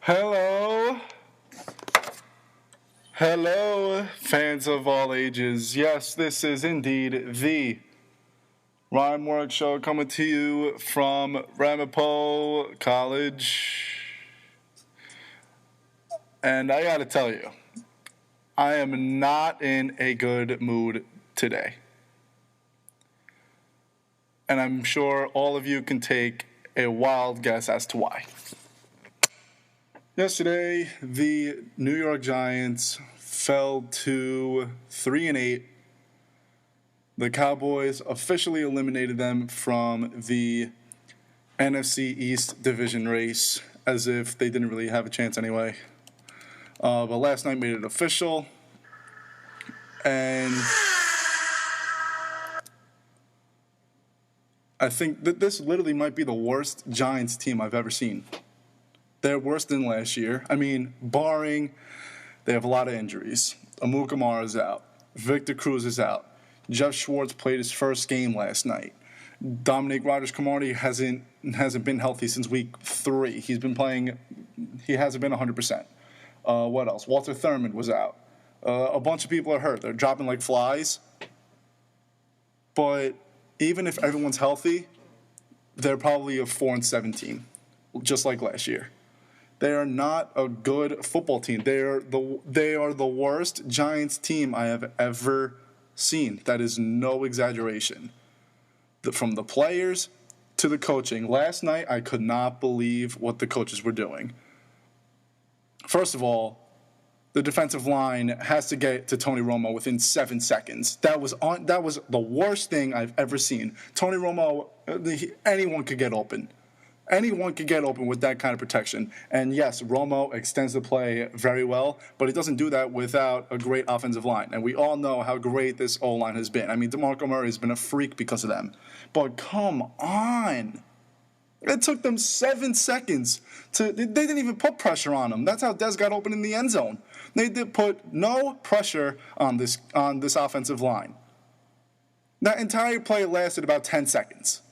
Hello. Hello, fans of all ages. Yes, this is indeed the Morik Show coming to you from Ramapo College. And I gotta tell you, I am not in a good mood today. And I'm sure all of you can take a wild guess as to why. Yesterday, the New York Giants fell to 3-8. The Cowboys officially eliminated them from the NFC East division race, as if they didn't really have a chance anyway. But last night made it official, and I think that this literally might be the worst Giants team I've ever seen. They're worse than last year. I mean, barring they have a lot of injuries. Amukamara is out. Victor Cruz is out. Jeff Schwartz played his first game last night. Dominic Rodgers-Cromartie hasn't been healthy since week 3. He hasn't been 100%. What else? Walter Thurman was out. A bunch of people are hurt. They're dropping like flies. But even if everyone's healthy, they're probably a 4-17, just like last year. They are not a good football team. They are the worst Giants team I have ever seen. That is no exaggeration. From the players to the coaching. Last night, I could not believe what the coaches were doing. First of all, the defensive line has to get to Tony Romo within 7 seconds. That was the worst thing I've ever seen. Tony Romo, anyone could get open. Anyone could get open with that kind of protection. And yes, Romo extends the play very well, but he doesn't do that without a great offensive line. And we all know how great this O-line has been. I mean, DeMarco Murray has been a freak because of them. But come on. It took them 7 seconds they didn't even put pressure on him. That's how Dez got open in the end zone. They did put no pressure on this offensive line. That entire play lasted about 10 seconds.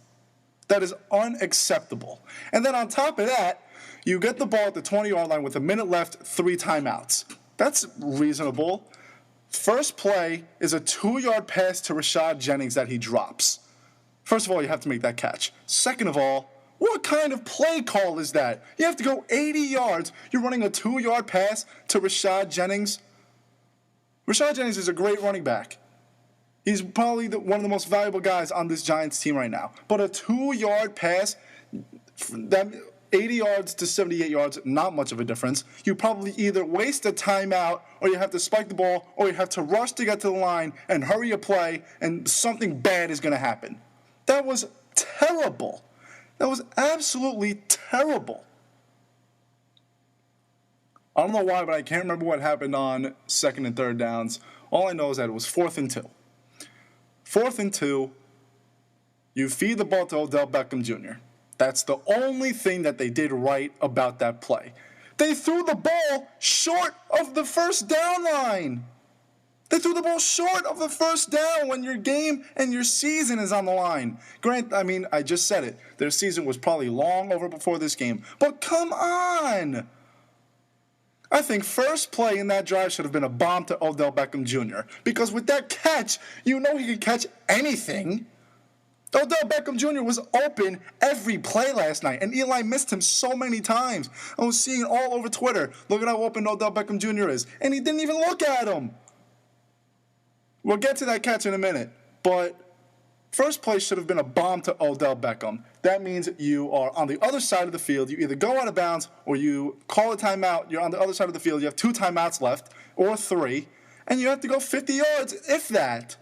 That is unacceptable. And then on top of that, you get the ball at the 20-yard line with a minute left, 3 timeouts. That's reasonable. First play is a 2-yard pass to Rashad Jennings that he drops. First of all, you have to make that catch. Second of all, what kind of play call is that? You have to go 80 yards. You're running a 2-yard pass to Rashad Jennings. Rashad Jennings is a great running back. He's probably one of the most valuable guys on this Giants team right now. But a 2-yard pass, that 80 yards to 78 yards, not much of a difference. You probably either waste a timeout, or you have to spike the ball, or you have to rush to get to the line and hurry a play, and something bad is going to happen. That was terrible. That was absolutely terrible. I don't know why, but I can't remember what happened on 2nd and 3rd downs. All I know is that it was 4th and 2. 4th and 2, you feed the ball to Odell Beckham Jr. That's the only thing that they did right about that play. They threw the ball short of the first down line. They threw the ball short of the first down when your game and your season is on the line. I just said it. Their season was probably long over before this game. But come on! I think first play in that drive should have been a bomb to Odell Beckham Jr. Because with that catch, you know he could catch anything. Odell Beckham Jr. was open every play last night, and Eli missed him so many times. I was seeing it all over Twitter. Look at how open Odell Beckham Jr. is. And he didn't even look at him. We'll get to that catch in a minute. But first play should have been a bomb to Odell Beckham. That means you are on the other side of the field. You either go out of bounds or you call a timeout. You're on the other side of the field. You have 2 timeouts left, or 3, and you have to go 50 yards, if that.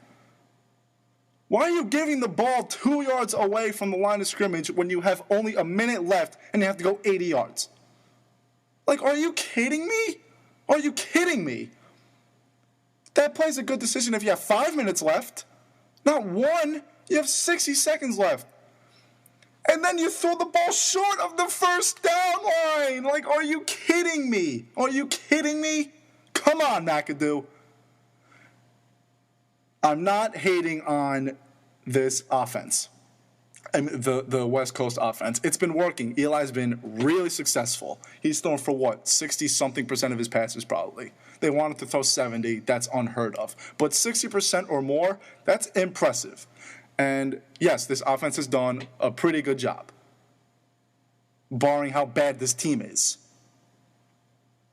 Why are you giving the ball 2 yards away from the line of scrimmage when you have only a minute left and you have to go 80 yards? Like, are you kidding me? Are you kidding me? That play's a good decision if you have 5 minutes left. Not 1. You have 60 seconds left. And then you throw the ball short of the first down line. Like, are you kidding me? Are you kidding me? Come on, McAdoo. I'm not hating on this offense. I mean, the West Coast offense. It's been working. Eli's been really successful. He's thrown for 60-something% of his passes probably. They wanted to throw 70. That's unheard of. But 60% or more, that's impressive. And yes, this offense has done a pretty good job, barring how bad this team is.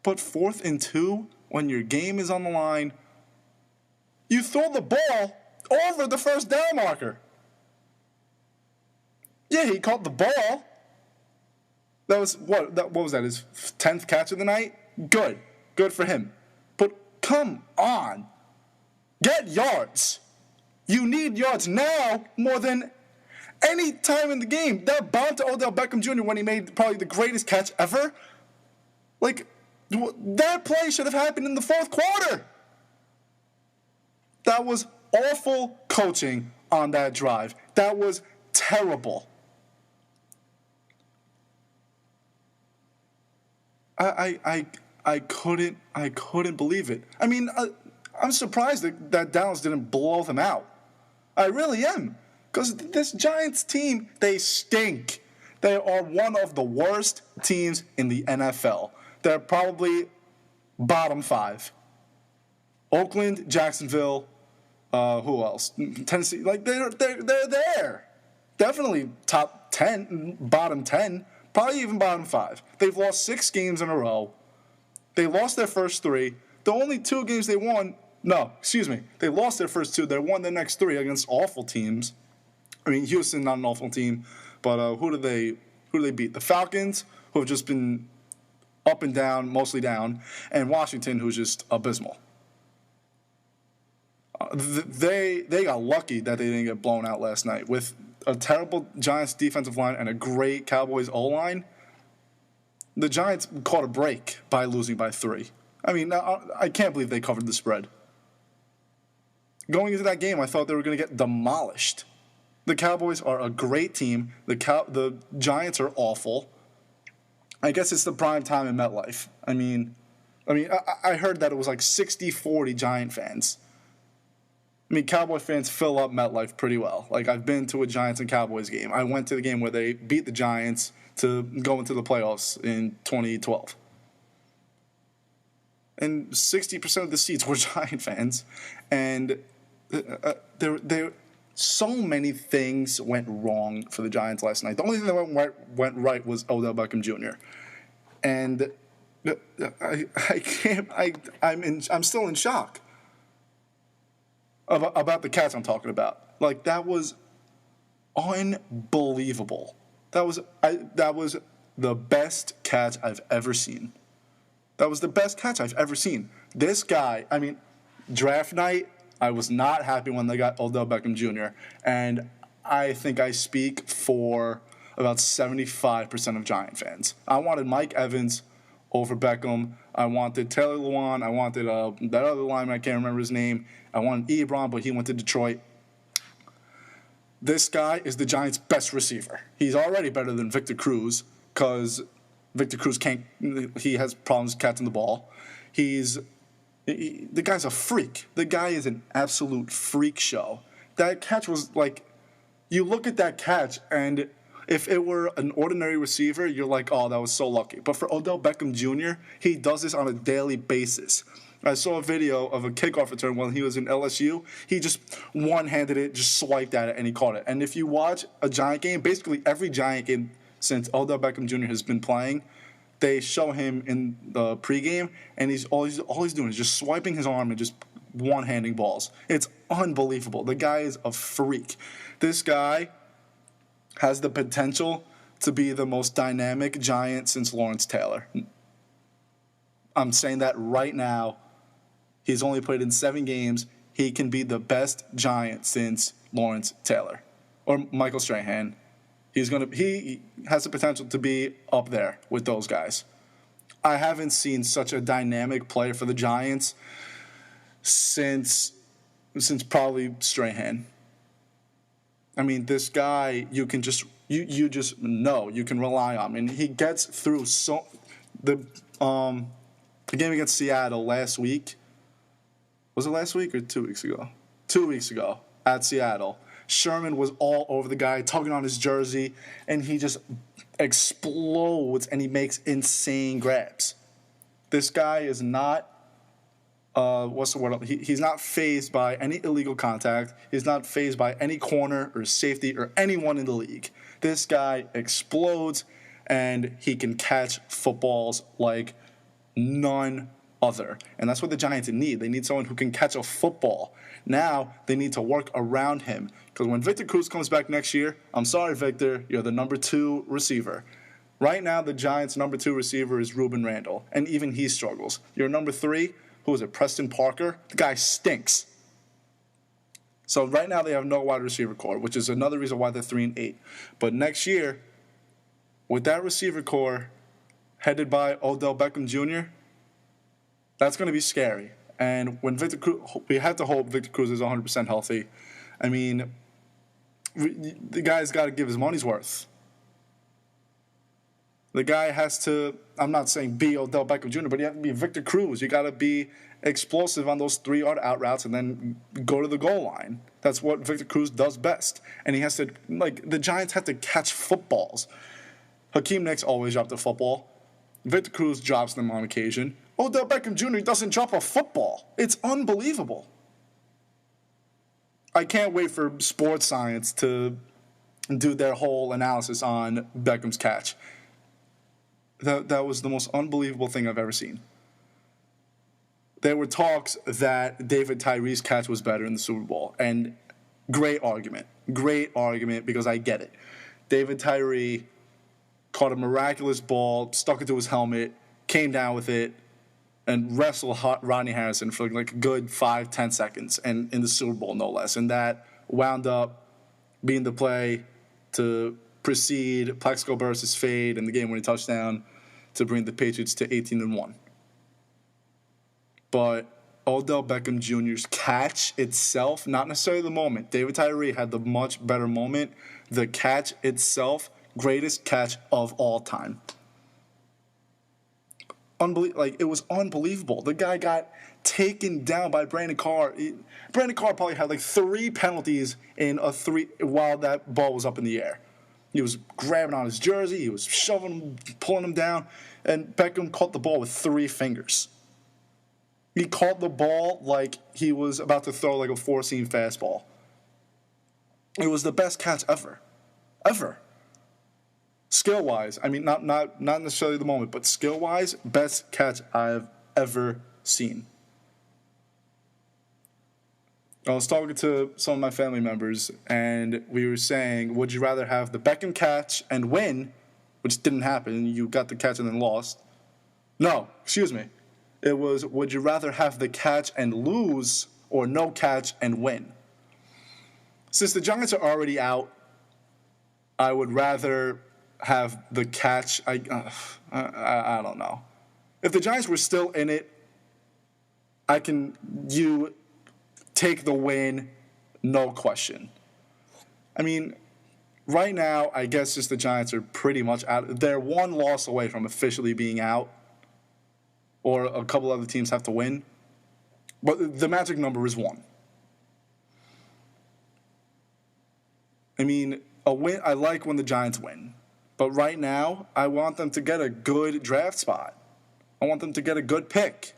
But 4th and 2, when your game is on the line, you throw the ball over the first down marker. Yeah, he caught the ball. That was, what was that, his 10th catch of the night? Good. Good for him. But come on. Get yards. You need yards now more than any time in the game. That bound to Odell Beckham Jr. when he made probably the greatest catch ever. Like, that play should have happened in the 4th quarter. That was awful coaching on that drive. That was terrible. I couldn't believe it. I mean, I'm surprised that Dallas didn't blow them out. I really am. Because this Giants team, they stink. They are one of the worst teams in the NFL. They're probably bottom 5. Oakland, Jacksonville, who else? Tennessee. Like, they're there. Definitely top 10, bottom 10. Probably even bottom 5. They've lost 6 games in a row. They lost their first 3. The only 2 games they won, they lost their first 2. They won the next 3 against awful teams. I mean, Houston, not an awful team, but who do they beat? The Falcons, who have just been up and down, mostly down, and Washington, who's just abysmal. They got lucky that they didn't get blown out last night with a terrible Giants defensive line and a great Cowboys O-line. The Giants caught a break by losing by 3. I mean, I can't believe they covered the spread. Going into that game, I thought they were going to get demolished. The Cowboys are a great team. The Giants are awful. I guess it's the prime time in MetLife. I mean, I heard that it was like 60-40 Giant fans. I mean, Cowboy fans fill up MetLife pretty well. Like, I've been to a Giants and Cowboys game. I went to the game where they beat the Giants to go into the playoffs in 2012. And 60% of the seats were Giant fans. And there so many things went wrong for the Giants last night. The only thing that went right was Odell Beckham Jr. And I'm still in shock about the catch I'm talking about. Like, that was unbelievable. That was the best catch I've ever seen. That was the best catch I've ever seen. This guy, I mean, draft night, I was not happy when they got Odell Beckham Jr. And I think I speak for about 75% of Giant fans. I wanted Mike Evans over Beckham. I wanted Taylor Lewan. I wanted that other lineman, I can't remember his name. I wanted Ebron, but he went to Detroit. This guy is the Giants' best receiver. He's already better than Victor Cruz because Victor Cruz he has problems catching the ball. The guy's a freak. The guy is an absolute freak show. That catch was like, you look at that catch, and if it were an ordinary receiver, you're like, oh, that was so lucky. But for Odell Beckham Jr., he does this on a daily basis. I saw a video of a kickoff return when he was in LSU. He just one-handed it, just swiped at it, and he caught it. And if you watch a Giant game, basically every Giant game since Odell Beckham Jr. has been playing, they show him in the pregame, and all he's doing is just swiping his arm and just one-handing balls. It's unbelievable. The guy is a freak. This guy has the potential to be the most dynamic Giant since Lawrence Taylor. I'm saying that right now. He's only played in 7 games. He can be the best Giant since Lawrence Taylor or Michael Strahan. He has the potential to be up there with those guys. I haven't seen such a dynamic player for the Giants since probably Strahan. I mean, this guy, you can just you just know you can rely on. And he gets through the game against Seattle last week. Was it last week or 2 weeks ago? 2 weeks ago at Seattle. Sherman was all over the guy, tugging on his jersey, and he just explodes and he makes insane grabs. This guy is not, what's the word? He's not fazed by any illegal contact. He's not fazed by any corner or safety or anyone in the league. This guy explodes, and he can catch footballs like none other. And that's what the Giants need. They need someone who can catch a football. Now they need to work around him. Because when Victor Cruz comes back next year, I'm sorry, Victor, you're the number 2 receiver. Right now, the Giants' number 2 receiver is Ruben Randall, and even he struggles. Your number 3, who is it, Preston Parker? The guy stinks. So right now they have no wide receiver core, which is another reason why they're 3-8. But next year, with that receiver core headed by Odell Beckham Jr., that's going to be scary. And when Victor Cruz, we have to hope Victor Cruz is 100% healthy. I mean, the guy's got to give his money's worth. The guy has to, I'm not saying be Odell Beckham Jr., but you have to be Victor Cruz. You got to be explosive on those 3-yard out routes and then go to the goal line. That's what Victor Cruz does best. And he has to, the Giants have to catch footballs. Hakeem Nicks always dropped the football. Victor Cruz drops them on occasion. Odell Beckham Jr. doesn't drop a football. It's unbelievable. I can't wait for Sports Science to do their whole analysis on Beckham's catch. That was the most unbelievable thing I've ever seen. There were talks that David Tyree's catch was better in the Super Bowl. And great argument. Great argument because I get it. David Tyree caught a miraculous ball, stuck it to his helmet, came down with it, and wrestled Rodney Harrison for like a good 5-10 seconds, and in the Super Bowl, no less. And that wound up being the play to precede Plexico Burress' fade and the game-winning touchdown to bring the Patriots to 18-1. But Odell Beckham Jr.'s catch itself, not necessarily the moment. David Tyree had the much better moment. The catch itself, greatest catch of all time. It was unbelievable. The guy got taken down by Brandon Carr. Brandon Carr probably had 3 penalties in while that ball was up in the air. He was grabbing on his jersey. He was shoving him, pulling him down. And Beckham caught the ball with 3 fingers. He caught the ball like he was about to throw a 4-seam fastball. It was the best catch ever. Ever. Skill-wise, I mean, not necessarily the moment, but skill-wise, best catch I've ever seen. I was talking to some of my family members, and we were saying, would you rather have the Beckham catch and win, which didn't happen, you got the catch and then lost? No, excuse me. It was, would you rather have the catch and lose or no catch and win? Since the Giants are already out, I would rather have the catch. I don't know. If the Giants were still in it, you take the win, no question. I mean, right now, I guess just the Giants are pretty much out. They're 1 loss away from officially being out, or a couple other teams have to win. But the magic number is 1. I mean, a win. I like when the Giants win. But right now, I want them to get a good draft spot. I want them to get a good pick.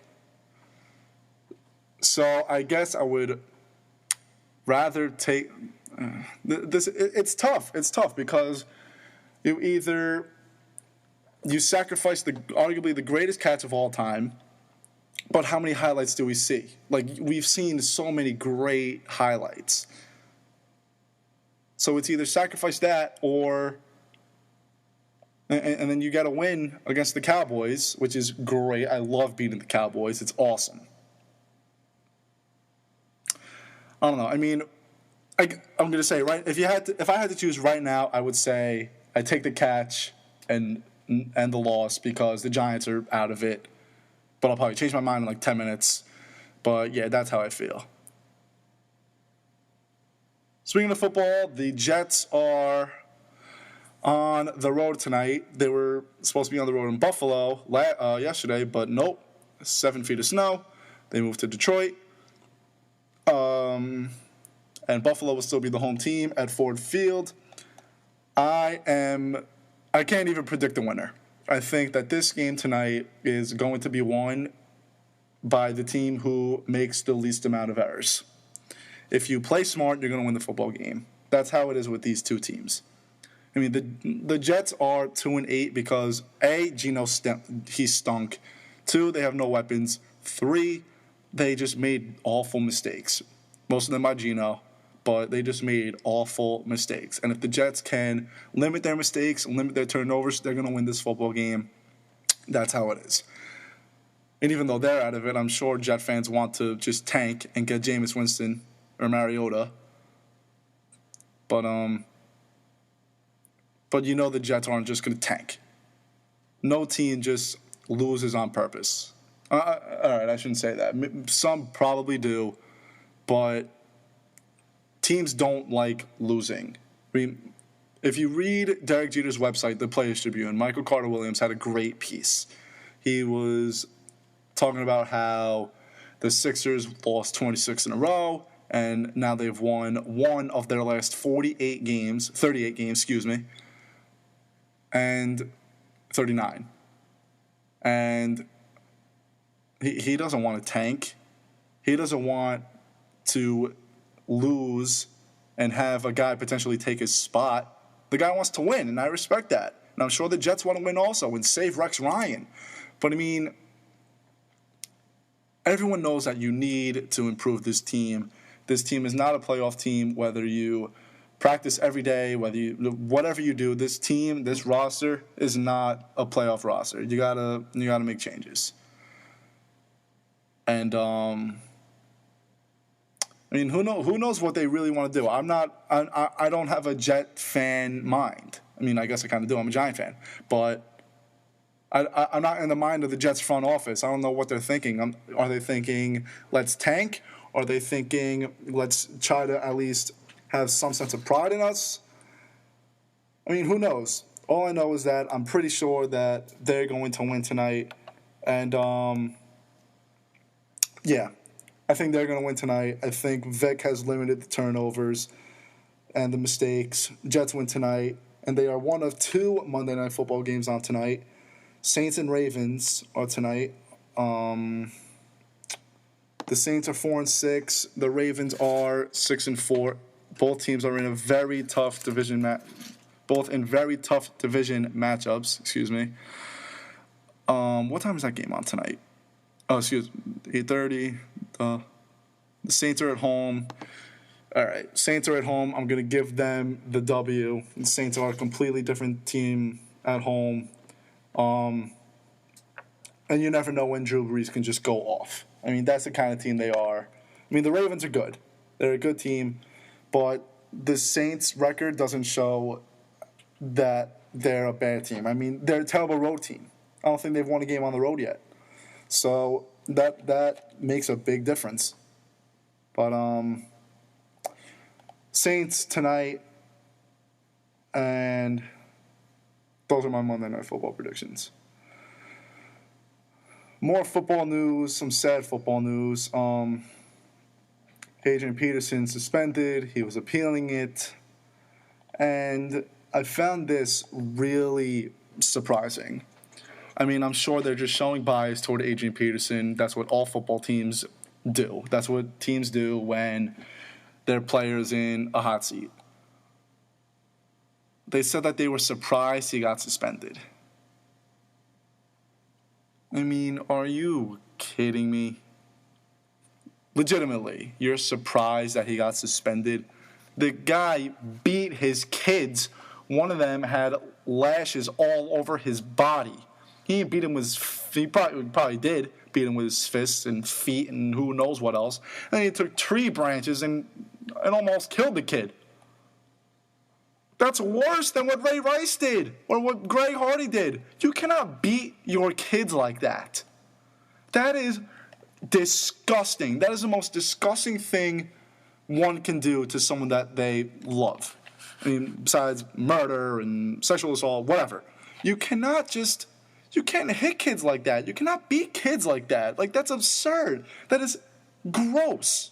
So I guess I would rather take this. It's tough. It's tough because you sacrifice arguably the greatest catch of all time, but how many highlights do we see? We've seen so many great highlights. So it's either sacrifice that or. And then you got to win against the Cowboys, which is great. I love beating the Cowboys. It's awesome. I don't know. I mean, I'm going to say, right, if I had to choose right now, I would say I take the catch and the loss because the Giants are out of it. But I'll probably change my mind in 10 minutes. But, yeah, that's how I feel. Speaking of football, the Jets are on the road tonight. They were supposed to be on the road in Buffalo yesterday, but nope. 7 feet of snow. They moved to Detroit. And and Buffalo will still be the home team at Ford Field. I can't even predict the winner. I think that this game tonight is going to be won by the team who makes the least amount of errors. If you play smart, you're going to win the football game. That's how it is with these two teams. I mean, the Jets are 2-8 because A, Geno he stunk. 2, they have no weapons. 3, they just made awful mistakes. Most of them by Geno, but they just made awful mistakes. And if the Jets can limit their mistakes, limit their turnovers, they're going to win this football game. That's how it is. And even though they're out of it, I'm sure Jet fans want to just tank and get Jameis Winston or Mariota. But you know the Jets aren't just going to tank. No team just loses on purpose. All right, I shouldn't say that. Some probably do, but teams don't like losing. I mean, if you read Derek Jeter's website, the Players Tribune, Michael Carter-Williams had a great piece. He was talking about how the Sixers lost 26 in a row, and now they've won one of their last 38 games, and 39. And he doesn't want to tank. He doesn't want to lose and have a guy potentially take his spot. The guy wants to win, and I respect that. And I'm sure the Jets want to win also and save Rex Ryan. But, I mean, everyone knows that you need to improve this team. This team is not a playoff team, whether you practice every day, whatever you do. This team, this roster is not a playoff roster. You gotta make changes. And I mean, who knows what they really want to do? I don't have a Jet fan mind. I mean, I guess I kind of do. I'm a Giant fan, but I'm not in the mind of the Jets front office. I don't know what they're thinking. Are they thinking let's tank? Are they thinking let's try to at least have some sense of pride in us? I mean, who knows? All I know is that I'm pretty sure that they're going to win tonight. And, yeah, I think they're going to win tonight. I think Vic has limited the turnovers and the mistakes. Jets win tonight, and they are one of 2 Monday Night Football games on tonight. Saints and Ravens are tonight. The Saints are 4-6. The Ravens are 6-4. Both teams are in a very tough division matchups. Excuse me. What time is that game on tonight? 8:30. The Saints are at home. All right, Saints are at home. I'm gonna give them the W. The Saints are a completely different team at home. And you never know when Drew Brees can just go off. I mean, that's the kind of team they are. I mean, the Ravens are good. They're a good team. But the Saints' record doesn't show that they're a bad team. I mean, they're a terrible road team. I don't think they've won a game on the road yet. So that makes a big difference. But Saints tonight, and those are my Monday Night Football predictions. More football news, some sad football news. Adrian Peterson suspended. He was appealing it. And I found this really surprising. I mean, I'm sure they're just showing bias toward Adrian Peterson. That's what all football teams do. That's what teams do when their player's in a hot seat. They said that they were surprised he got suspended. I mean, are you kidding me? Legitimately, you're surprised that he got suspended? The guy beat his kids. One of them had lashes all over his body. He didn't beat him with he probably did beat him with his fists and feet and who knows what else. And he took tree branches and almost killed the kid. That's worse than what Ray Rice did or what Greg Hardy did. You cannot beat your kids like that. That is disgusting. That is the most disgusting thing one can do to someone that they love. I mean, besides murder and sexual assault, whatever. You can't hit kids like that. You cannot beat kids like that. Like, that's absurd. That is gross.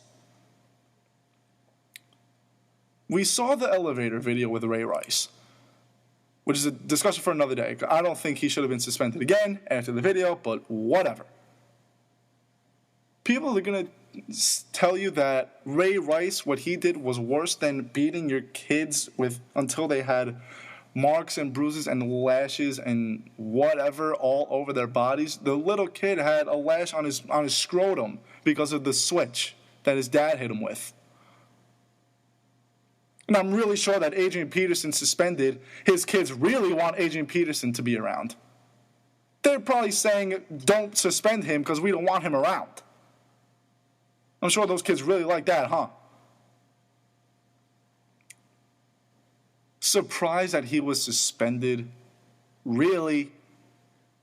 We saw the elevator video with Ray Rice, which is a discussion for another day. I don't think he should have been suspended again after the video, but whatever. People are going to tell you that Ray Rice, what he did was worse than beating your kids until they had marks and bruises and lashes and whatever all over their bodies. The little kid had a lash on his scrotum because of the switch that his dad hit him with. And I'm really sure that Adrian Peterson suspended. His kids really want Adrian Peterson to be around. They're probably saying, don't suspend him because we don't want him around. I'm sure those kids really like that, huh? Surprised that he was suspended? Really?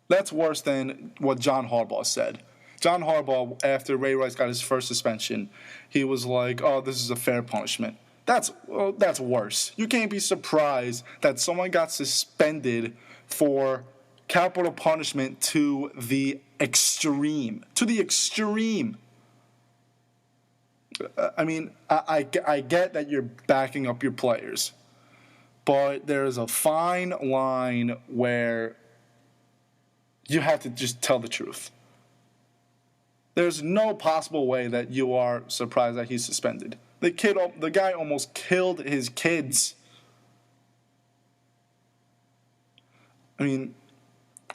That's worse than what John Harbaugh said. John Harbaugh, after Ray Rice got his first suspension, he was like, oh, this is a fair punishment. That's worse. You can't be surprised that someone got suspended for capital punishment to the extreme. To the extreme. I mean, I get that you're backing up your players, but there's a fine line where you have to just tell the truth. There's no possible way that you are surprised that he's suspended. The guy almost killed his kids. I mean,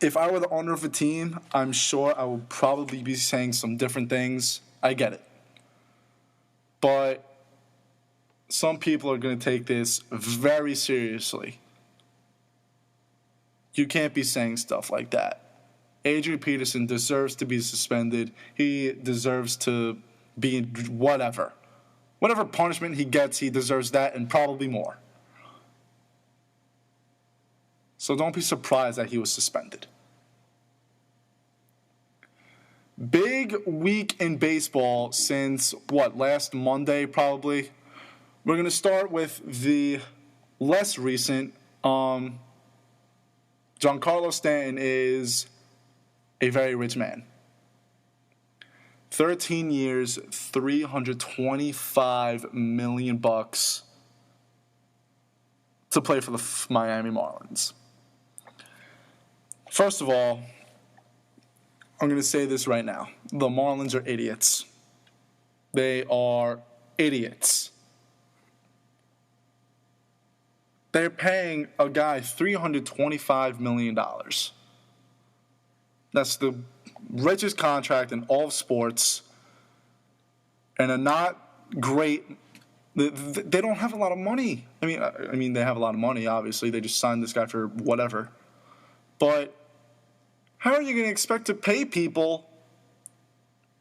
if I were the owner of a team, I'm sure I would probably be saying some different things. I get it. But some people are going to take this very seriously. You can't be saying stuff like that. Adrian Peterson deserves to be suspended. He deserves to be whatever. Whatever punishment he gets, he deserves that and probably more. So don't be surprised that he was suspended. Big week in baseball since, last Monday probably. We're going to start with the less recent. Giancarlo Stanton is a very rich man. 13 years, $325 million to play for the Miami Marlins. First of all, I'm going to say this right now. The Marlins are idiots. They are idiots. They're paying a guy $325 million. That's the richest contract in all of sports. And a not great... They don't have a lot of money. I mean, they have a lot of money, obviously. They just signed this guy for whatever. But how are you going to expect to pay people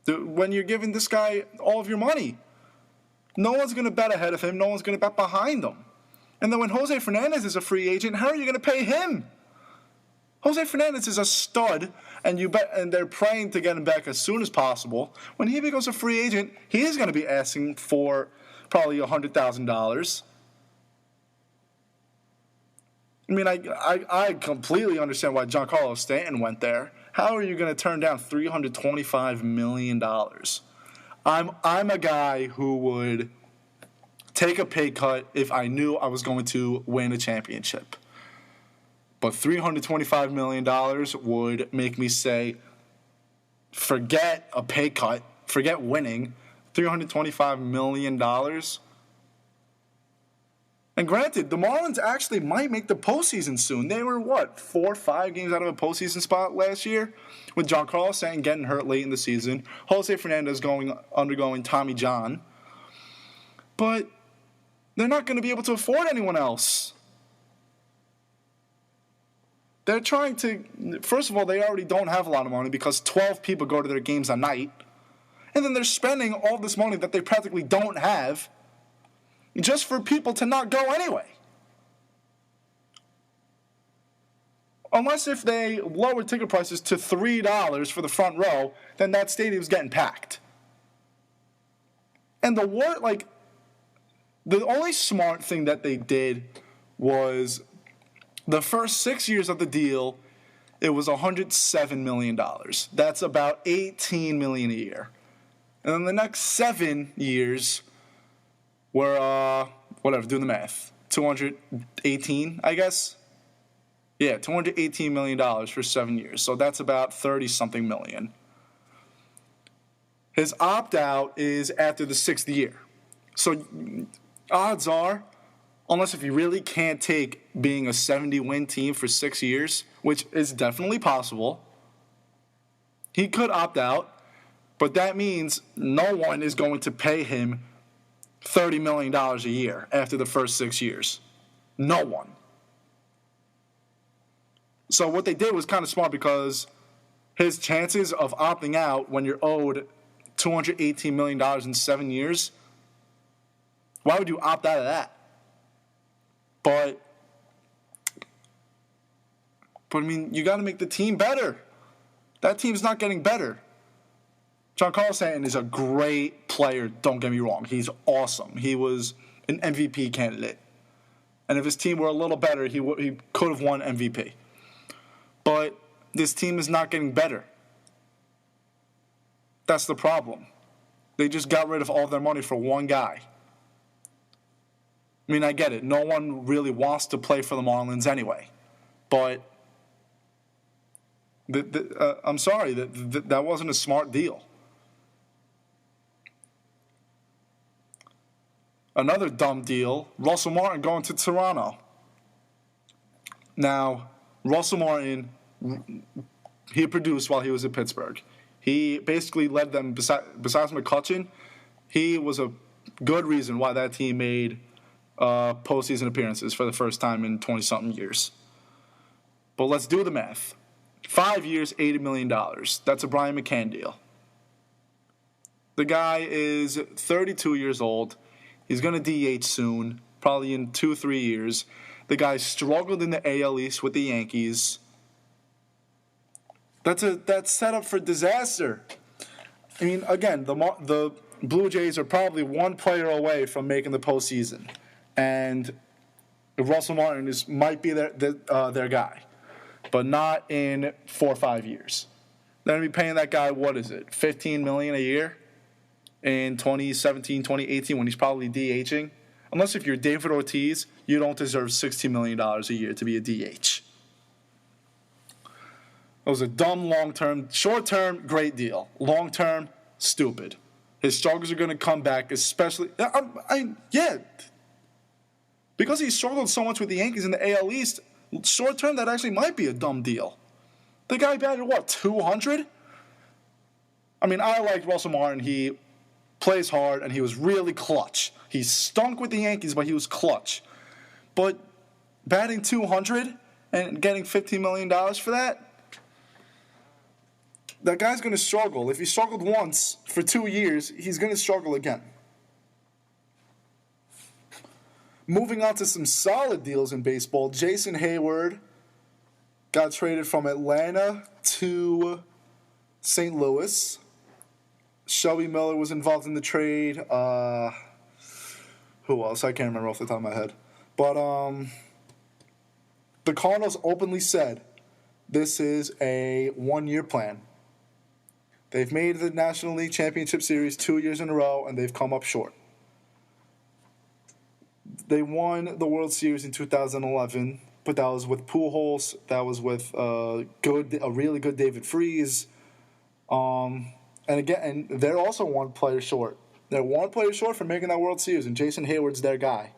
when you're giving this guy all of your money? No one's going to bet ahead of him. No one's going to bet behind him. And then when Jose Fernandez is a free agent, how are you going to pay him? Jose Fernandez is a stud, and they're praying to get him back as soon as possible. When he becomes a free agent, he is going to be asking for probably $100,000. I mean, I completely understand why Giancarlo Stanton went there. How are you going to turn down $325 million? I'm a guy who would take a pay cut if I knew I was going to win a championship. But $325 million would make me say, forget a pay cut, forget winning, $325 million. And granted, the Marlins actually might make the postseason soon. They were, 4 or 5 games out of a postseason spot last year? With Giancarlo Stanton getting hurt late in the season, Jose Fernandez undergoing Tommy John. But they're not going to be able to afford anyone else. They're trying to, first of all, they already don't have a lot of money because 12 people go to their games a night. And then they're spending all this money that they practically don't have just for people to not go anyway. Unless if they lower ticket prices to $3 for the front row, then that stadium's getting packed. And the only smart thing that they did was the first 6 years of the deal, it was $107 million. That's about $18 million a year. And then the next 7 years were whatever, do the math. 218, I guess. Yeah, $218 million for 7 years. So that's about 30-something million. His opt-out is after the 6th year. So odds are, unless if you really can't take being a 70-win team for 6 years, which is definitely possible, he could opt out. But that means no one is going to pay him $30 million a year after the first 6 years. No one. So what they did was kind of smart because his chances of opting out when you're owed $218 million in 7 years, why would you opt out of that? But I mean, you got to make the team better. That team's not getting better. Giancarlo Stanton is a great player, don't get me wrong. He's awesome. He was an MVP candidate. And if his team were a little better, he could have won MVP. But this team is not getting better. That's the problem. They just got rid of all their money for one guy. I mean, I get it. No one really wants to play for the Marlins anyway. But I'm sorry, that wasn't a smart deal. Another dumb deal, Russell Martin going to Toronto. Now, Russell Martin, he produced while he was in Pittsburgh. He basically led them, besides McCutchen, he was a good reason why that team made postseason appearances for the first time in 20-something years. But let's do the math. 5 years, $80 million. That's a Brian McCann deal. The guy is 32 years old. He's going to DH soon, probably in 2-3 years. The guy struggled in the AL East with the Yankees. That's set up for disaster. I mean, again, the Blue Jays are probably one player away from making the postseason, and Russell Martin might be their guy, but not in 4 or 5 years. They're going to be paying that guy, what is it, $15 million a year in 2017, 2018 when he's probably DHing? Unless if you're David Ortiz, you don't deserve $60 million a year to be a DH. It was a dumb long-term, short-term, great deal. Long-term, stupid. His struggles are going to come back, especially, because he struggled so much with the Yankees in the AL East, short-term, that actually might be a dumb deal. The guy batted, 200? I mean, I liked Russell Martin. He plays hard, and he was really clutch. He stunk with the Yankees, but he was clutch. But batting 200 and getting $15 million for that guy's going to struggle. If he struggled once for 2 years, he's going to struggle again. Moving on to some solid deals in baseball, Jason Hayward got traded from Atlanta to St. Louis. Shelby Miller was involved in the trade. Who else? I can't remember off the top of my head. But the Cardinals openly said this is a one-year plan. They've made the National League Championship Series 2 years in a row, and they've come up short. They won the World Series in 2011, but that was with Pujols. That was with a really good David Freese. And they're also one player short. They're one player short from making that World Series, and Jason Hayward's their guy.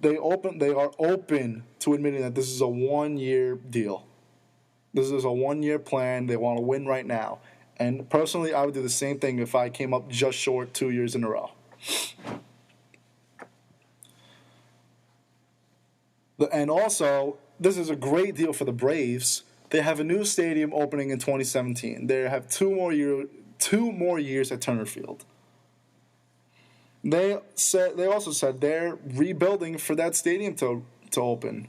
They are open to admitting that this is a one-year deal. This is a one-year plan. They want to win right now. And personally, I would do the same thing if I came up just short 2 years in a row. And also, this is a great deal for the Braves. They have a new stadium opening in 2017. They have 2 more years at Turner Field. They also said they're rebuilding for that stadium to open.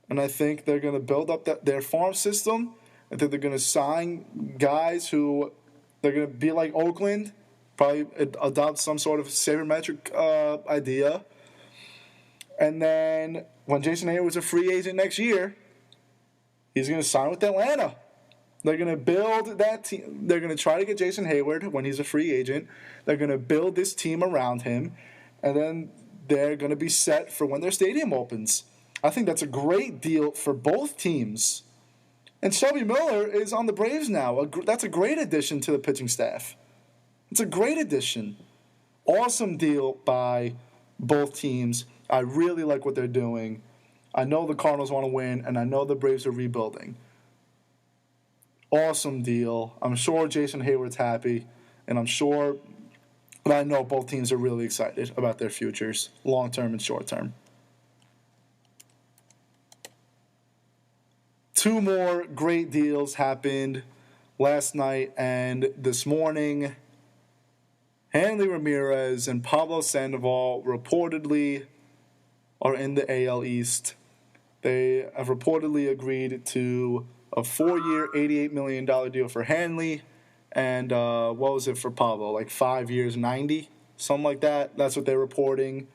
And I think they're going to build up their farm system. I think they're going to sign guys who they're going to be like Oakland, probably adopt some sort of sabermetric idea. And then when Jason Hayward's a free agent next year, he's going to sign with Atlanta. They're going to build that team. They're going to try to get Jason Hayward when he's a free agent. They're going to build this team around him. and then they're going to be set for when their stadium opens. I think that's a great deal for both teams. And Shelby Miller is on the Braves now. That's a great addition to the pitching staff. It's a great addition. Awesome deal by both teams. I really like what they're doing. I know the Cardinals want to win, and I know the Braves are rebuilding. Awesome deal. I'm sure Jason Hayward's happy, and I know both teams are really excited about their futures, long-term and short-term. Two more great deals happened last night and this morning. Hanley Ramirez and Pablo Sandoval reportedly are in the AL East. They have reportedly agreed to a 4-year, $88 million deal for Hanley. And what was it for Pablo? Like 5 years, 90? Something like that. That's what they're reporting.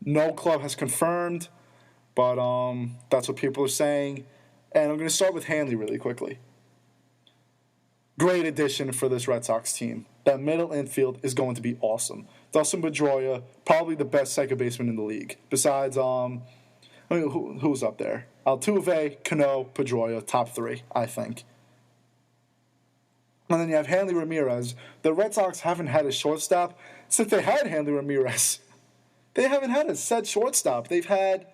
No club has confirmed, but that's what people are saying. And I'm going to start with Hanley really quickly. Great addition for this Red Sox team. That middle infield is going to be awesome. Dustin Pedroia, probably the best second baseman in the league. Besides, who's up there? Altuve, Cano, Pedroia, top three, I think. And then you have Hanley Ramirez. The Red Sox haven't had a shortstop since they had Hanley Ramirez. They haven't had a set shortstop. They've had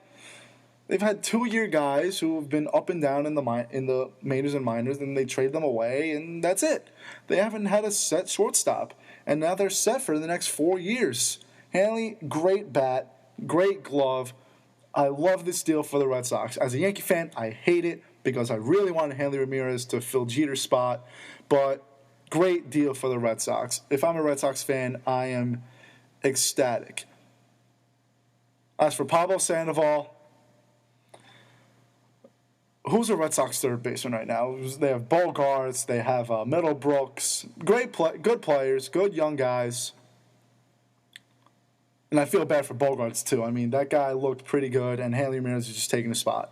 2-year guys who have been up and down in the majors and minors, and they trade them away, and that's it. They haven't had a set shortstop, and now they're set for the next 4 years. Hanley, great bat, great glove. I love this deal for the Red Sox. As a Yankee fan, I hate it because I really wanted Hanley Ramirez to fill Jeter's spot, but great deal for the Red Sox. If I'm a Red Sox fan, I am ecstatic. As for Pablo Sandoval, who's a Red Sox third baseman right now? They have Bogarts, they have Middlebrooks, good players, good young guys. And I feel bad for Bogarts too. I mean, that guy looked pretty good, and Hanley Ramirez is just taking a spot.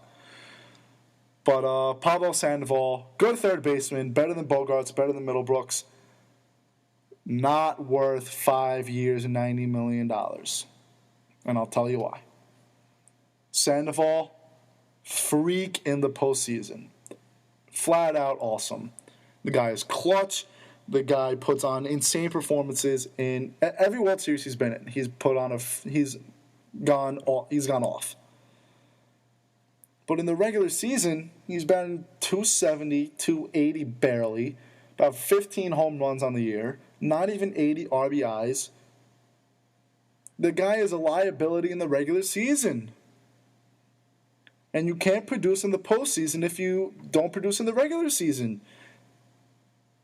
But Pablo Sandoval, good third baseman, better than Bogarts, better than Middlebrooks. Not worth 5 years and $90 million. And I'll tell you why. Sandoval, freak in the postseason. Flat out awesome. The guy is clutch. The guy puts on insane performances in every World Series he's been in. He's gone off. But in the regular season, he's batting .270, .280 barely, about 15 home runs on the year, not even 80 RBIs. The guy is a liability in the regular season. And you can't produce in the postseason if you don't produce in the regular season.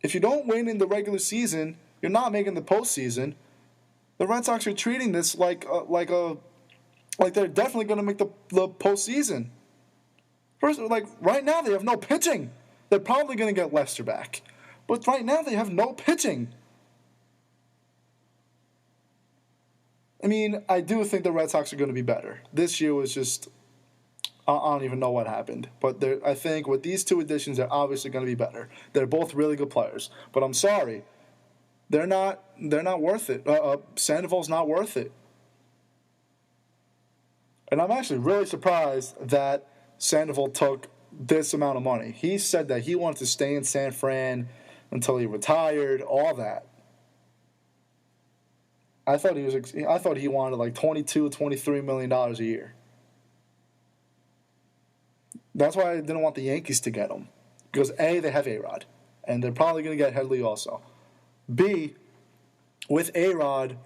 If you don't win in the regular season, you're not making the postseason. The Red Sox are treating this like they're definitely going to make the postseason. First, right now they have no pitching. They're probably going to get Lester back, but right now they have no pitching. I mean, I do think the Red Sox are going to be better. This year was just, I don't even know what happened. But I think with these two additions, they're obviously going to be better. They're both really good players. But I'm sorry, they're not worth it. Sandoval's not worth it. And I'm actually really surprised that Sandoval took this amount of money. He said that he wanted to stay in San Fran until he retired, all that. I thought he wanted like $22, $23 million a year. That's why I didn't want the Yankees to get him. Because A, they have A-Rod, and they're probably going to get Headley also. B, with A-Rod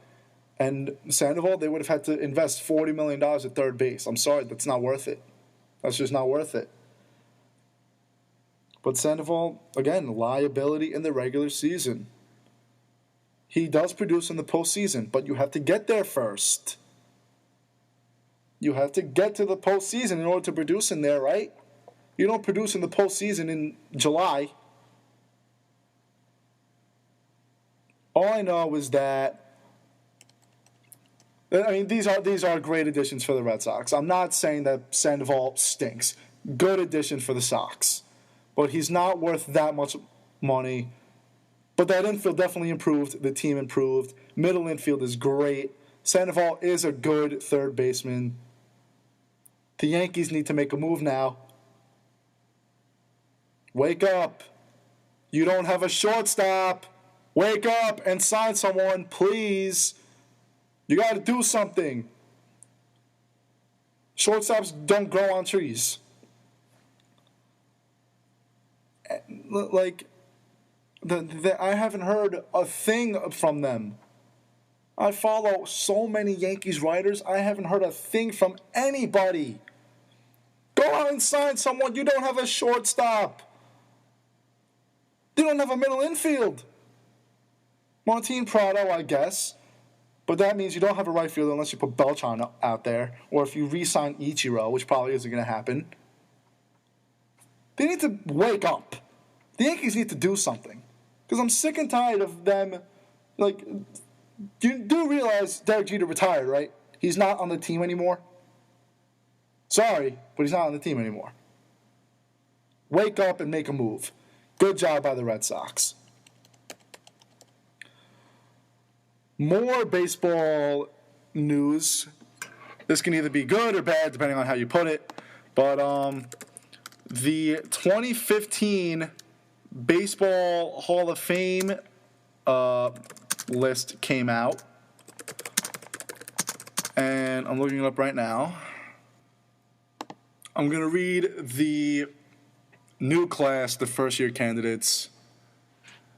and Sandoval, they would have had to invest $40 million at third base. I'm sorry, that's not worth it. That's just not worth it. But Sandoval, again, liability in the regular season. He does produce in the postseason, but you have to get there first. You have to get to the postseason in order to produce in there, right? You don't produce in the postseason in July. All I know is that, I mean, these are great additions for the Red Sox. I'm not saying that Sandoval stinks. Good addition for the Sox. But he's not worth that much money. But that infield definitely improved. The team improved. Middle infield is great. Sandoval is a good third baseman. The Yankees need to make a move now. Wake up. You don't have a shortstop. Wake up and sign someone, please. You got to do something. Shortstops don't grow on trees. Like, I haven't heard a thing from them. I follow so many Yankees writers. I haven't heard a thing from anybody. Go out and sign someone. You don't have a shortstop. You don't have a middle infield. Martin Prado, I guess. But that means you don't have a right fielder unless you put Beltran out there. Or if you re-sign Ichiro, which probably isn't going to happen. They need to wake up. The Yankees need to do something. Because I'm sick and tired of them. Like, you do realize Derek Jeter retired, right? He's not on the team anymore. Sorry, but he's not on the team anymore. Wake up and make a move. Good job by the Red Sox. More baseball news. This can either be good or bad, depending on how you put it. But the 2015 Baseball Hall of Fame list came out. And I'm looking it up right now. I'm going to read the new class, the first-year candidates.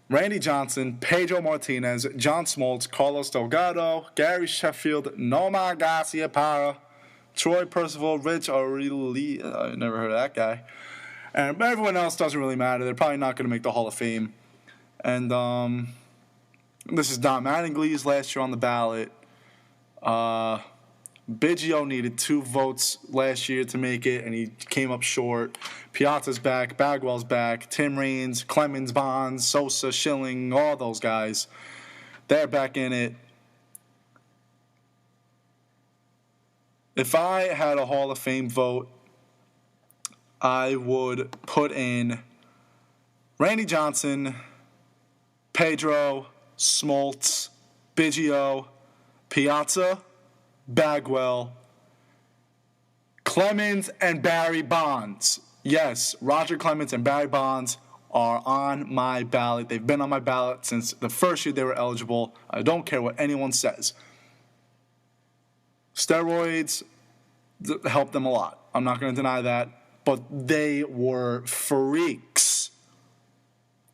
Randy Johnson, Pedro Martinez, John Smoltz, Carlos Delgado, Gary Sheffield, Nomar Garcia-Parra, Troy Percival, Rich Aureli, I never heard of that guy. And everyone else doesn't really matter. They're probably not going to make the Hall of Fame. And this is Don Mattingly's last year on the ballot. Biggio needed 2 votes last year to make it, and he came up short. Piazza's back, Bagwell's back, Tim Raines, Clemens, Bonds, Sosa, Schilling, all those guys. They're back in it. If I had a Hall of Fame vote, I would put in Randy Johnson, Pedro, Smoltz, Biggio, Piazza, Bagwell, Clemens, and Barry Bonds. Yes, Roger Clemens and Barry Bonds are on my ballot. They've been on my ballot since the first year they were eligible. I don't care what anyone says. Steroids helped them a lot. I'm not going to deny that. But they were freaks.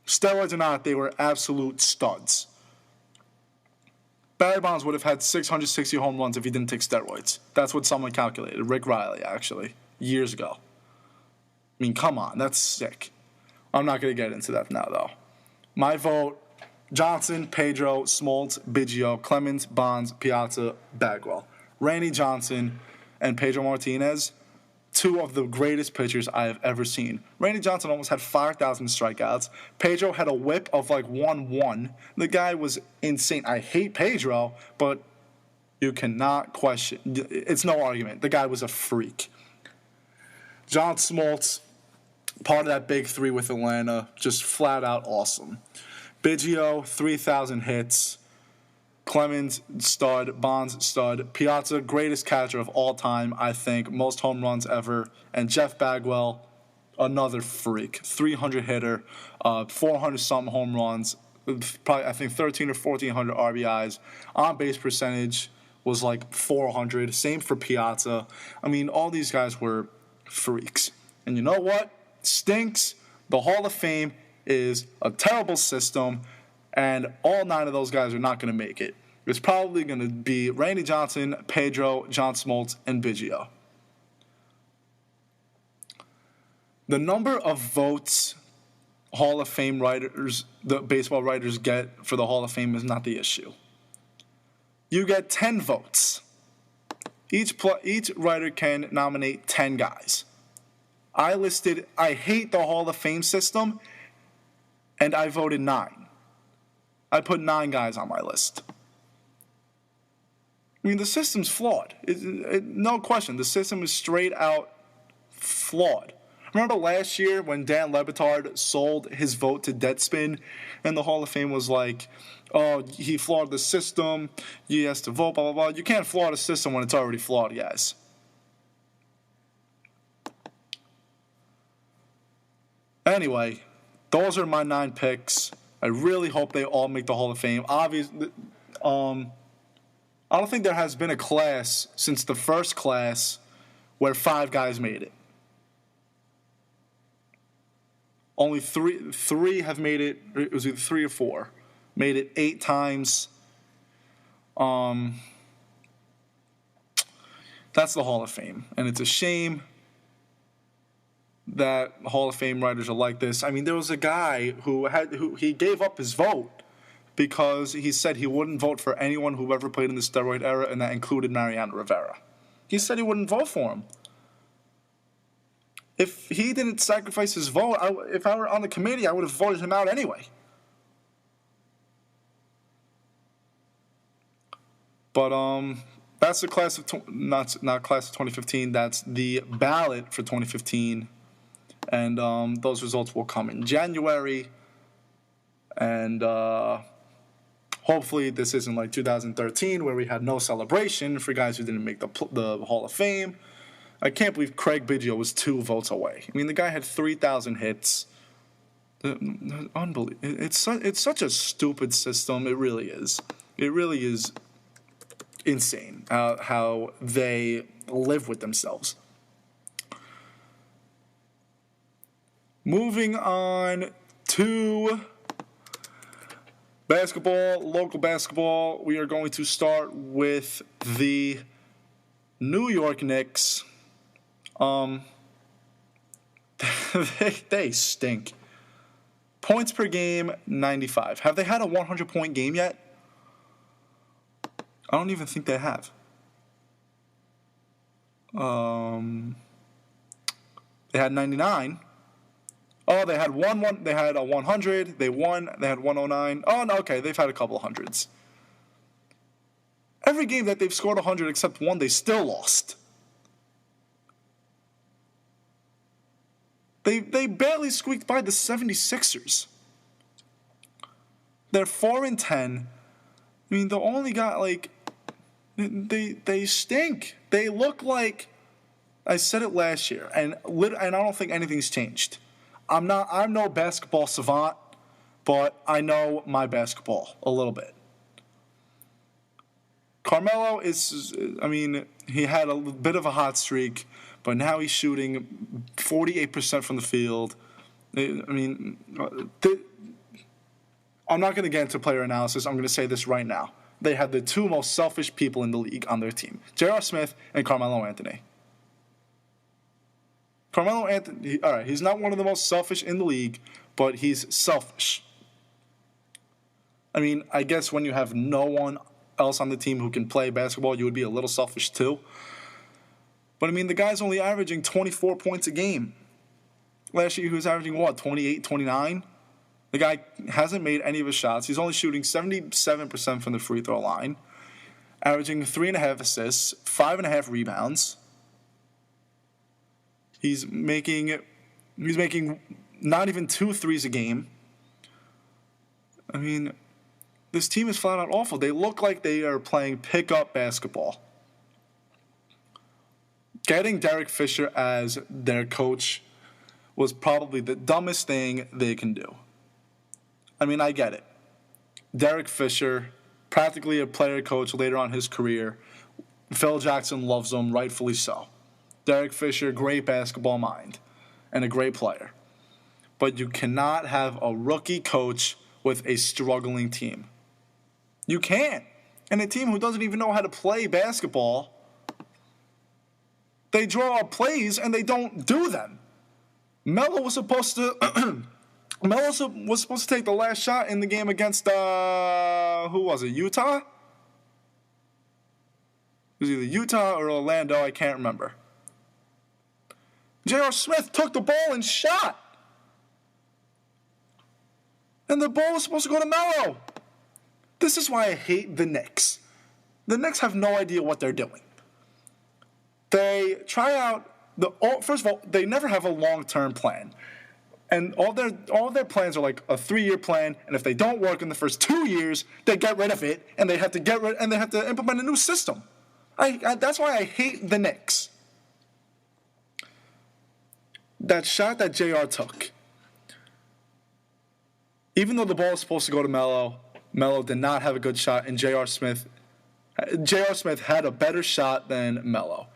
Steroids or not, they were absolute studs. Barry Bonds would have had 660 home runs if he didn't take steroids. That's what someone calculated. Rick Riley, actually, years ago. I mean, come on, that's sick. I'm not going to get into that now, though. My vote, Johnson, Pedro, Smoltz, Biggio, Clemens, Bonds, Piazza, Bagwell. Randy Johnson and Pedro Martinez, 2 of the greatest pitchers I have ever seen. Randy Johnson almost had 5,000 strikeouts. Pedro had a whip of like 1-1. The guy was insane. I hate Pedro, but you cannot question. It's no argument. The guy was a freak. John Smoltz, part of that big 3 with Atlanta, just flat out awesome. Biggio, 3,000 hits. Clemens, stud. Bonds, stud. Piazza, greatest catcher of all time, I think. Most home runs ever. And Jeff Bagwell, another freak. 300 hitter, 400-something home runs. Probably, I think, 1,300 or 1,400 RBIs. On-base percentage was like 400. Same for Piazza. I mean, all these guys were freaks. And you know what? Stinks. The Hall of Fame is a terrible system. And all 9 of those guys are not going to make it. It's probably going to be Randy Johnson, Pedro, John Smoltz, and Biggio. The number of votes Hall of Fame writers, the baseball writers get for the Hall of Fame is not the issue. You get 10 votes. Each writer can nominate 10 guys. I hate the Hall of Fame system, and I voted 9. I put 9 guys on my list. I mean, the system's flawed. No question. The system is straight out flawed. Remember last year when Dan Le Batard sold his vote to Deadspin, and the Hall of Fame was like, oh, he flawed the system, he has to vote, blah, blah, blah. You can't flaw the system when it's already flawed, guys. Anyway, those are my 9 picks. I really hope they all make the Hall of Fame. Obviously, I don't think there has been a class since the first class where 5 guys made it. Only three have made it. It was either 3 or 4. Made it 8 times. That's the Hall of Fame, and it's a shame that Hall of Fame writers are like this. I mean, there was a guy who he gave up his vote because he said he wouldn't vote for anyone who ever played in the steroid era, and that included Mariano Rivera. He said he wouldn't vote for him. If he didn't sacrifice his vote, if I were on the committee, I would have voted him out anyway. But that's the class of not class of 2015. That's the ballot for 2015, and those results will come in January. And hopefully, this isn't like 2013 where we had no celebration for guys who didn't make the Hall of Fame. I can't believe Craig Biggio was 2 votes away. I mean, the guy had 3,000 hits. Unbelievable. It's such a stupid system. It really is. It really is insane how they live with themselves. Moving on to basketball, local basketball. We are going to start with the New York Knicks. They stink. Points per game, 95. Have they had a 100-point game yet? I don't even think they have. They had 99. Oh, they had one. They had a 100. They won. They had 109. Oh, no, okay. They've had a couple of hundreds. Every game that they've scored 100 except one, they still lost. They barely squeaked by the 76ers. They're 4-10. I mean, the only guy, like, they stink. They look like, I said it last year, and I don't think anything's changed. I'm no basketball savant, but I know my basketball a little bit. Carmelo he had a bit of a hot streak, but now he's shooting 48% from the field. I'm not going to get into player analysis. I'm going to say this right now. They have the 2 most selfish people in the league on their team, J.R. Smith and Carmelo Anthony. Carmelo Anthony, all right, he's not one of the most selfish in the league, but he's selfish. I mean, I guess when you have no one else on the team who can play basketball, you would be a little selfish too. But, I mean, the guy's only averaging 24 points a game. Last year he was averaging, 28, 29? The guy hasn't made any of his shots. He's only shooting 77% from the free throw line, averaging 3.5 assists, 5.5 rebounds. He's making not even 2 threes a game. I mean, this team is flat out awful. They look like they are playing pickup basketball. Getting Derek Fisher as their coach was probably the dumbest thing they can do. I mean, I get it. Derek Fisher, practically a player coach later on in his career. Phil Jackson loves him, rightfully so. Derek Fisher, great basketball mind and a great player. But you cannot have a rookie coach with a struggling team. You can't. And a team who doesn't even know how to play basketball, they draw up plays and they don't do them. Melo was supposed to take the last shot in the game against who was it? Utah? It was either Utah or Orlando, I can't remember. J.R. Smith took the ball and shot. And the ball was supposed to go to Melo. This is why I hate the Knicks. The Knicks have no idea what they're doing. They try out First of all, they never have a long-term plan. And all their plans are like a 3-year plan, and if they don't work in the first 2 years, they get rid of it, and they have to implement a new system. That's why I hate the Knicks. That shot that JR took, even though the ball was supposed to go to Melo did not have a good shot, and J.R. Smith had a better shot than Melo.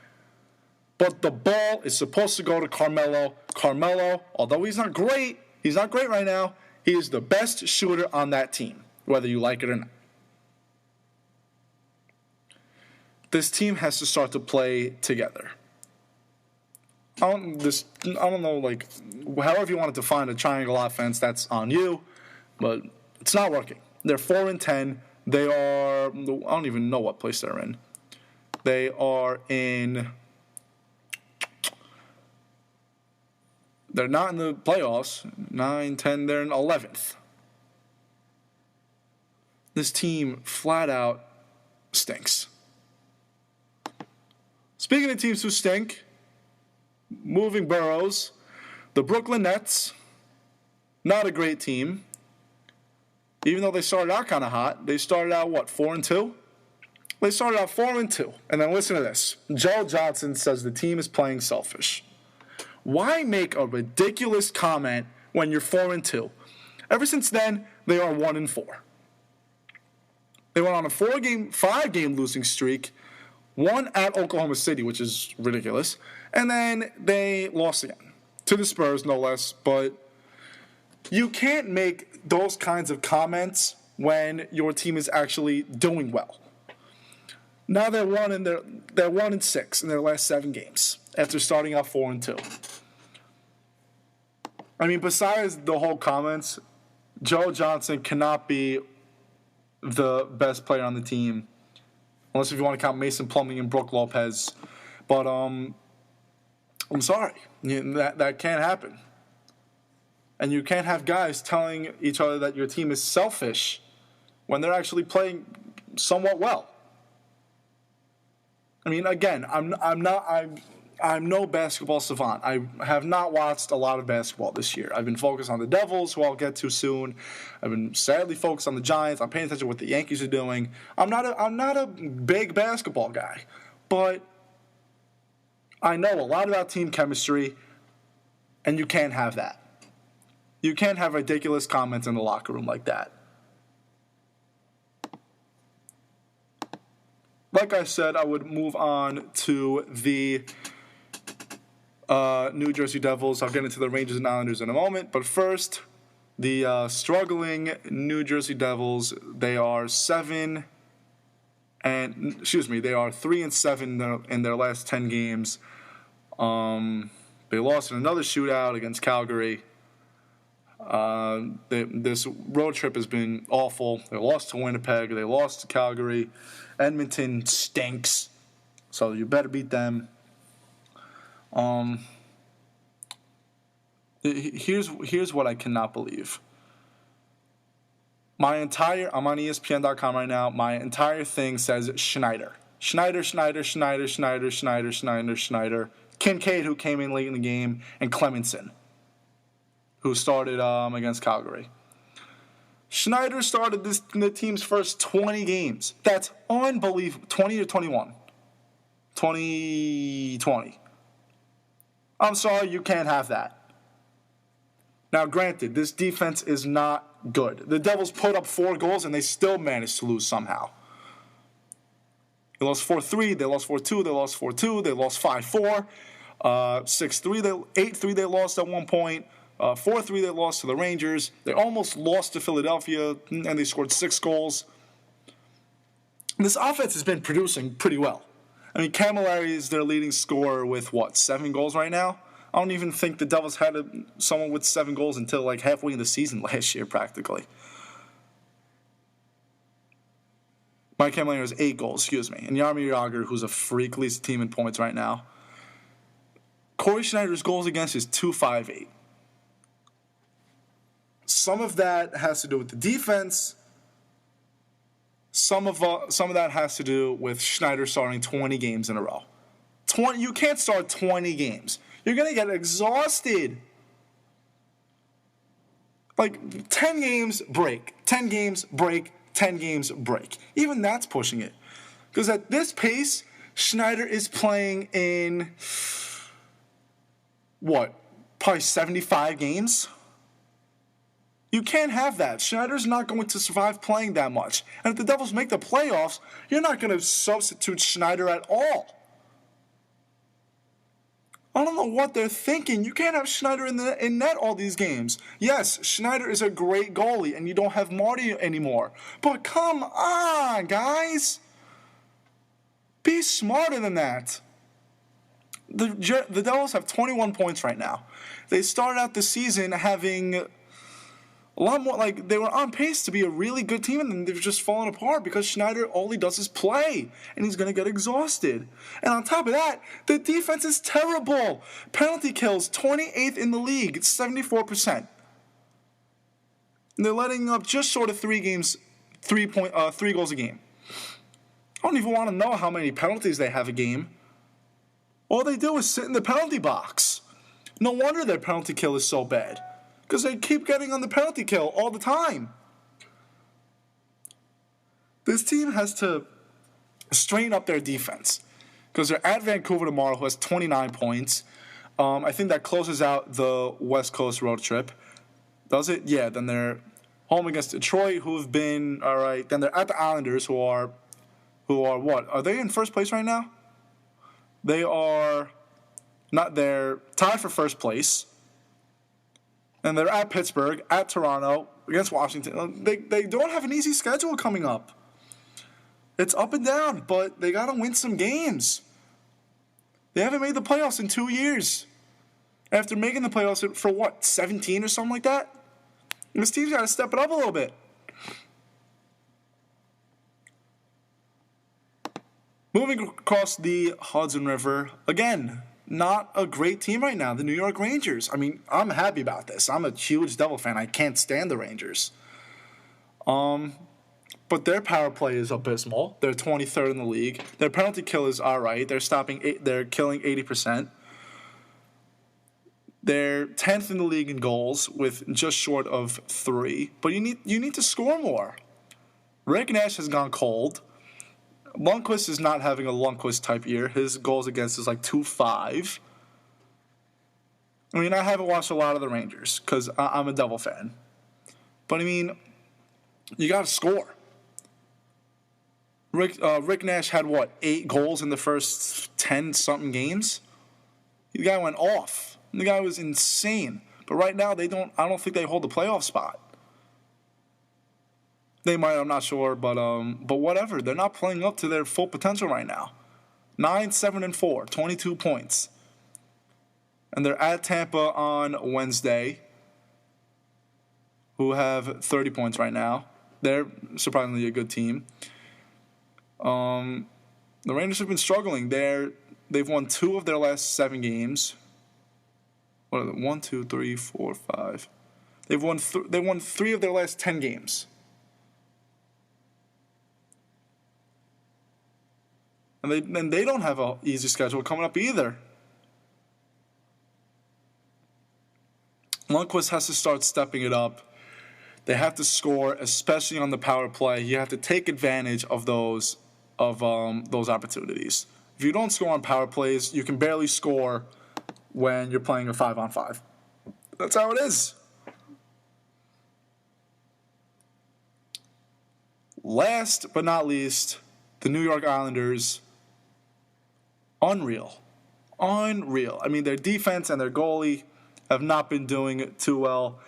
But the ball is supposed to go to Carmelo. Carmelo, although he's not great right now, he is the best shooter on that team, whether you like it or not. This team has to start to play together. I don't know, like, however you want to define a triangle offense, that's on you, but it's not working. They're 4-10. They are, I don't even know what place they're in. They are in, they're not in the playoffs. 9, 10, they're in 11th. This team flat out stinks. Speaking of teams who stink, moving boroughs, the Brooklyn Nets, not a great team. Even though they started out kind of hot, they started out, 4-2? They started out 4-2. And then listen to this. Joe Johnson says the team is playing selfish. Why make a ridiculous comment when you're 4-2? Ever since then, they are 1-4. They went on a 5-game losing streak, one at Oklahoma City, which is ridiculous, and then they lost again to the Spurs, no less. But you can't make those kinds of comments when your team is actually doing well. Now they're 1-6 in their last 7 games after starting out 4-2. I mean, besides the whole comments, Joe Johnson cannot be the best player on the team, unless if you want to count Mason Plumlee and Brook Lopez. But I'm sorry, that can't happen. And you can't have guys telling each other that your team is selfish when they're actually playing somewhat well. I mean, again, I'm no basketball savant. I have not watched a lot of basketball this year. I've been focused on the Devils, who I'll get to soon. I've been sadly focused on the Giants. I'm paying attention to what the Yankees are doing. I'm not a big basketball guy, but I know a lot about team chemistry, and you can't have that. You can't have ridiculous comments in the locker room like that. Like I said, I would move on to the New Jersey Devils. I'll get into the Rangers and Islanders in a moment. But first, the struggling New Jersey Devils, they are 3-7 in their last 10 games. They lost in another shootout against Calgary. This road trip has been awful. They lost to Winnipeg. They lost to Calgary. Edmonton stinks, so you better beat them. Here's what I cannot believe. I'm on ESPN.com right now. My entire thing says Schneider. Schneider. Kincaid, who came in late in the game, and Clemenson, who started against Calgary. Schneider started the team's first 20 games. That's unbelievable. 20 or 21? 2020. I'm sorry, you can't have that. Now, granted, this defense is not good. The Devils put up 4 goals, and they still managed to lose somehow. They lost 4-3, they lost 4-2, they lost 4-2, they lost 5-4, 6-3, 8-3 they lost at one point. 4-3 they lost to the Rangers. They almost lost to Philadelphia, and they scored 6 goals. This offense has been producing pretty well. I mean, Camilleri is their leading scorer with, 7 goals right now? I don't even think the Devils had someone with 7 goals until like halfway in the season last year, practically. Mike Camilleri has 8 goals, and Jaromir Jagr, who's a freak, leads the team in points right now. Corey Schneider's goals against is .258. Some of that has to do with the defense. Some of that has to do with Schneider starting 20 games in a row. You can't start 20 games. You're going to get exhausted. Like 10 games, break. 10 games, break. 10 games, break. Even that's pushing it. Because at this pace, Schneider is playing in, probably 75 games? You can't have that. Schneider's not going to survive playing that much. And if the Devils make the playoffs, you're not going to substitute Schneider at all. I don't know what they're thinking. You can't have Schneider in net all these games. Yes, Schneider is a great goalie, and you don't have Marty anymore. But come on, guys. Be smarter than that. The Devils have 21 points right now. They started out the season having a lot more, like, they were on pace to be a really good team, and then they've just fallen apart because Schneider, all he does is play, and he's going to get exhausted. And on top of that, the defense is terrible. Penalty kills, 28th in the league. It's 74%. And they're letting up just short of 3 goals a game. I don't even want to know how many penalties they have a game. All they do is sit in the penalty box. No wonder their penalty kill is so bad. Because they keep getting on the penalty kill all the time. This team has to straighten up their defense. Because they're at Vancouver tomorrow, who has 29 points. I think that closes out the West Coast road trip. Does it? Yeah, then they're home against Detroit, who've been, all right. Then they're at the Islanders, who are what? Are they in first place right now? They are not there. Tied for first place. And they're at Pittsburgh, at Toronto, against Washington. They don't have an easy schedule coming up. It's up and down, but they got to win some games. They haven't made the playoffs in 2 years. After making the playoffs for 17 or something like that? This team's got to step it up a little bit. Moving across the Hudson River, again, not a great team right now, the New York Rangers. I mean, I'm happy about this. I'm a huge Devil fan. I can't stand the Rangers. But their power play is abysmal. They're 23rd in the league. Their penalty kill is all right. They're killing 80%. They're 10th in the league in goals with just short of 3. But you need to score more. Rick Nash has gone cold. Lundqvist is not having a Lundqvist-type year. His goals against is like 2.5. I mean, I haven't watched a lot of the Rangers because I'm a Devil fan. But, I mean, you got to score. Rick Nash had, 8 goals in the first 10-something games? The guy went off. The guy was insane. But right now, I don't think they hold the playoff spot. They might, I'm not sure, but whatever. They're not playing up to their full potential right now. 9-7-4, 22 points. And they're at Tampa on Wednesday, who have 30 points right now. They're surprisingly a good team. The Rangers have been struggling. They've won 2 of their last 7 games. What are they? 1, 2, 3, 4, 5. They won 3 of their last 10 games. And they don't have an easy schedule coming up either. Lundqvist has to start stepping it up. They have to score, especially on the power play. You have to take advantage of those opportunities. If you don't score on power plays, you can barely score when you're playing a 5-on-5. That's how it is. Last but not least, the New York Islanders. Unreal. I mean, their defense and their goalie have not been doing too well.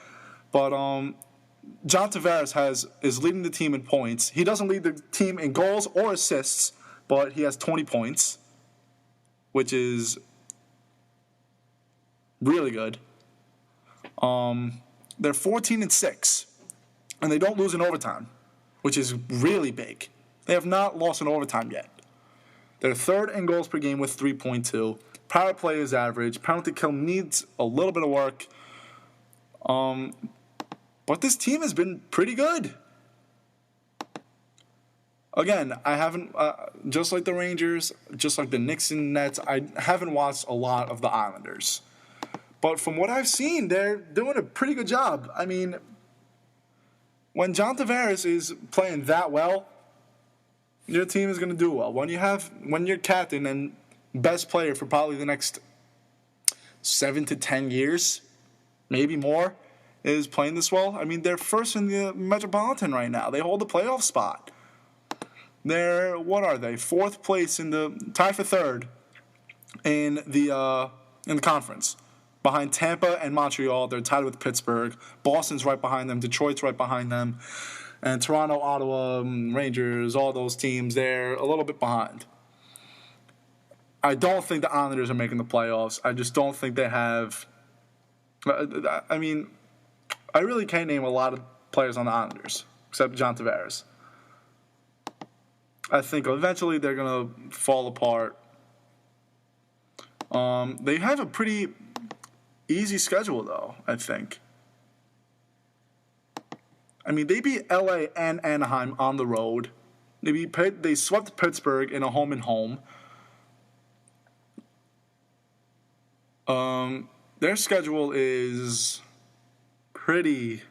But John Tavares is leading the team in points. He doesn't lead the team in goals or assists, but he has 20 points, which is really good. They're 14-6, and they don't lose in overtime, which is really big. They have not lost in overtime yet. They're 3rd in goals per game with 3.2. Power play is average. Penalty kill needs a little bit of work. But this team has been pretty good. Again, I haven't, just like the Rangers, just like the Knicks and Nets, I haven't watched a lot of the Islanders. But from what I've seen, they're doing a pretty good job. I mean, when John Tavares is playing that well, your team is going to do well. When you're captain and best player for probably the next 7 to 10 years, maybe more, is playing this well. I mean, they're first in the Metropolitan right now. They hold the playoff spot. They're, what are they? Fourth place tied for third in the conference. Behind Tampa and Montreal, they're tied with Pittsburgh. Boston's right behind them. Detroit's right behind them. And Toronto, Ottawa, Rangers, all those teams, they're a little bit behind. I don't think the Islanders are making the playoffs. I just don't think they have... I mean, I really can't name a lot of players on the Islanders, except John Tavares. I think eventually they're going to fall apart. They have a pretty easy schedule, though, I think. I mean, they beat LA and Anaheim on the road. They swept Pittsburgh in a home-and-home. Their schedule is pretty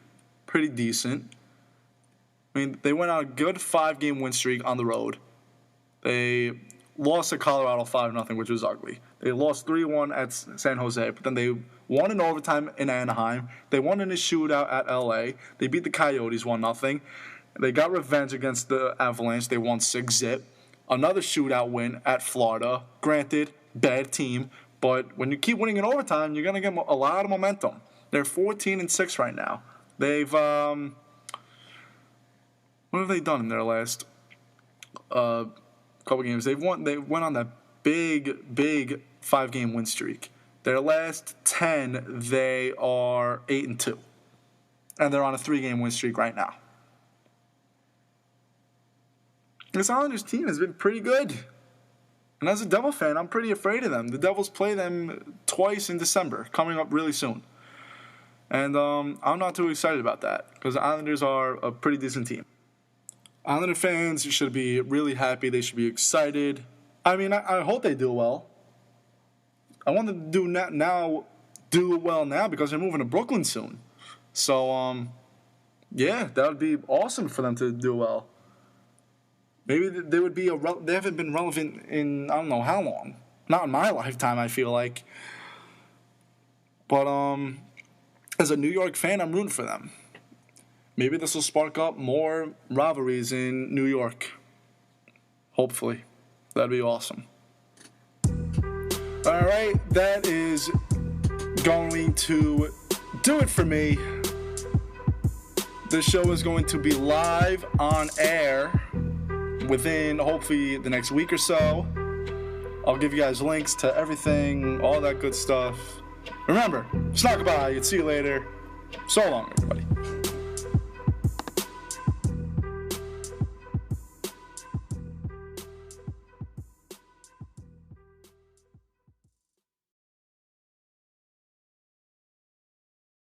decent. I mean, they went on a good 5-game win streak on the road. They lost to Colorado 5-0, which was ugly. They lost 3-1 at San Jose, but then they won in overtime in Anaheim. They won in a shootout at LA. They beat the Coyotes 1-0. They got revenge against the Avalanche. They won 6-0. Another shootout win at Florida. Granted, bad team, but when you keep winning in overtime, you're going to get a lot of momentum. They're 14-6 right now. They've what have they done in their last couple games? They went on that big 5-game win streak. Their last 10, they are 8-2, and they're on a 3-game win streak right now. This Islanders team has been pretty good, and as a Devil fan, I'm pretty afraid of them. The Devils play them twice in December, coming up really soon, and I'm not too excited about that because the Islanders are a pretty decent team. Islander fans should be really happy. They should be excited. I mean, I hope they do well. I want them to do well now because they're moving to Brooklyn soon. So, yeah, that would be awesome for them to do well. Maybe they would be they haven't been relevant in I don't know how long. Not in my lifetime, I feel like. But as a New York fan, I'm rooting for them. Maybe this will spark up more rivalries in New York. Hopefully. That'd be awesome. All right, that is going to do it for me. This show is going to be live on air within hopefully the next week or so. I'll give you guys links to everything, all that good stuff. Remember, it's not goodbye. See you later. So long, everybody.